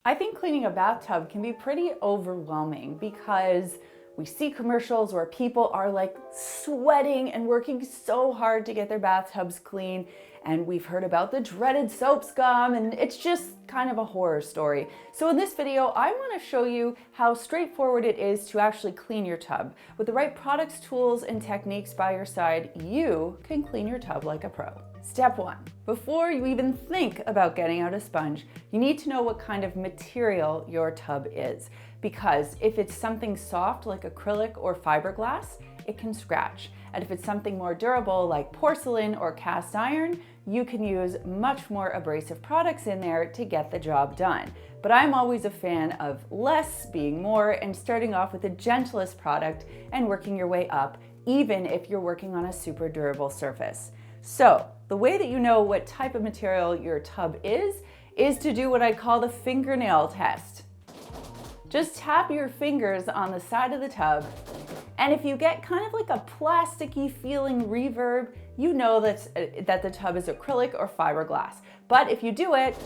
I think cleaning a bathtub can be pretty overwhelming because we see commercials where people are like sweating and working so hard to get their bathtubs clean. And we've heard about the dreaded soap scum, and it's just kind of a horror story. So in this video, I want to show you how straightforward it is to actually clean your tub. With the right products, tools, and techniques by your side, you can clean your tub like a pro. Step 1. Before you even think about getting out a sponge, you need to know what kind of material your tub is. Because if it's something soft like acrylic or fiberglass, it can scratch. And if it's something more durable like porcelain or cast iron, you can use much more abrasive products in there to get the job done. But I'm always a fan of less being more and starting off with the gentlest product and working your way up, even if you're working on a super durable surface. So the way that you know what type of material your tub is to do what I call the fingernail test. Just tap your fingers on the side of the tub, and if you get kind of like a plasticky feeling reverb, you know that the tub is acrylic or fiberglass. But if you do it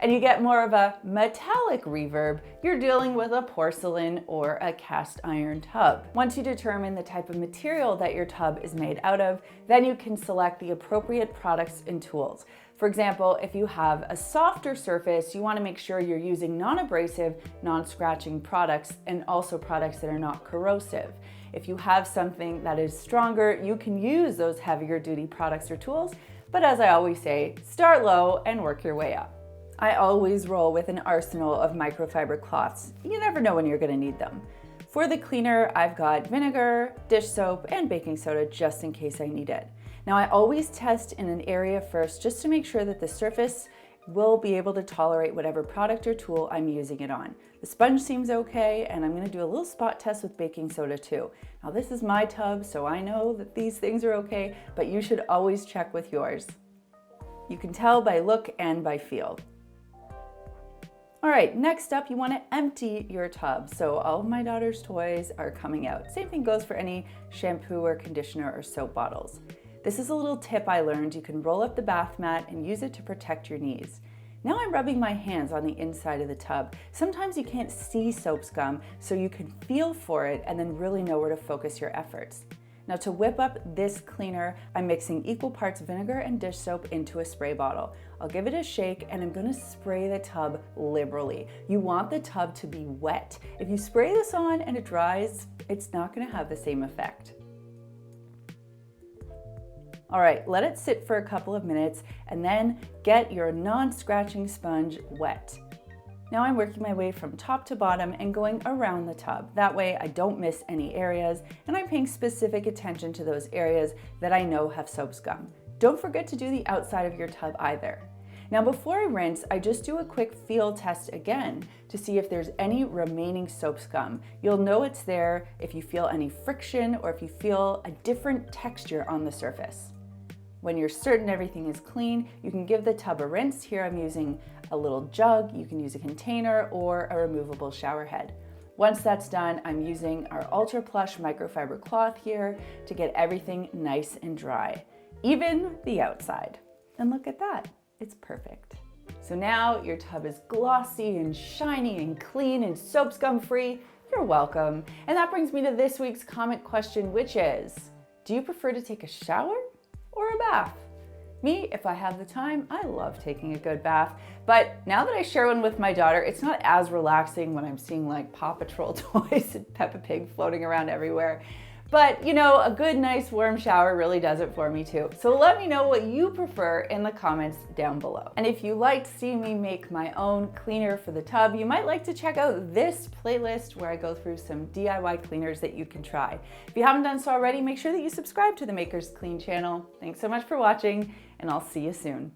and you get more of a metallic reverb, you're dealing with a porcelain or a cast iron tub. Once you determine the type of material that your tub is made out of, then you can select the appropriate products and tools. For example, if you have a softer surface, you want to make sure you're using non-abrasive, non-scratching products and also products that are not corrosive. If you have something that is stronger, you can use those heavier duty products or tools, but as I always say, start low and work your way up. I always roll with an arsenal of microfiber cloths. You never know when you're going to need them. For the cleaner, I've got vinegar, dish soap, and baking soda just in case I need it. Now I always test in an area first just to make sure that the surface will be able to tolerate whatever product or tool I'm using it on. The sponge seems okay, and I'm going to do a little spot test with baking soda too. Now this is my tub, so I know that these things are okay, but you should always check with yours. You can tell by look and by feel. All right, next up, you want to empty your tub. So all of my daughter's toys are coming out. Same thing goes for any shampoo or conditioner or soap bottles. This is a little tip I learned. You can roll up the bath mat and use it to protect your knees. Now I'm rubbing my hands on the inside of the tub. Sometimes you can't see soap scum, so you can feel for it and then really know where to focus your efforts. Now to whip up this cleaner, I'm mixing equal parts vinegar and dish soap into a spray bottle. I'll give it a shake and I'm gonna spray the tub liberally. You want the tub to be wet. If you spray this on and it dries, it's not gonna have the same effect. All right, let it sit for a couple of minutes and then get your non-scratching sponge wet. Now I'm working my way from top to bottom and going around the tub. That way I don't miss any areas and I'm paying specific attention to those areas that I know have soap scum. Don't forget to do the outside of your tub either. Now before I rinse, I just do a quick feel test again to see if there's any remaining soap scum. You'll know it's there if you feel any friction or if you feel a different texture on the surface. When you're certain everything is clean, you can give the tub a rinse. Here I'm using a little jug, you can use a container or a removable shower head. Once that's done, I'm using our Ultra Plush microfiber cloth here to get everything nice and dry, even the outside. And look at that, it's perfect. So now your tub is glossy and shiny and clean and soap scum free. You're welcome. And that brings me to this week's comment question, which is, do you prefer to take a shower or a bath? Me, if I have the time, I love taking a good bath. But now that I share one with my daughter, it's not as relaxing when I'm seeing like Paw Patrol toys and Peppa Pig floating around everywhere. But you know, a good, nice, warm shower really does it for me too. So let me know what you prefer in the comments down below. And if you liked seeing me make my own cleaner for the tub, you might like to check out this playlist where I go through some DIY cleaners that you can try. If you haven't done so already, make sure that you subscribe to the Makers Clean channel. Thanks so much for watching, and I'll see you soon.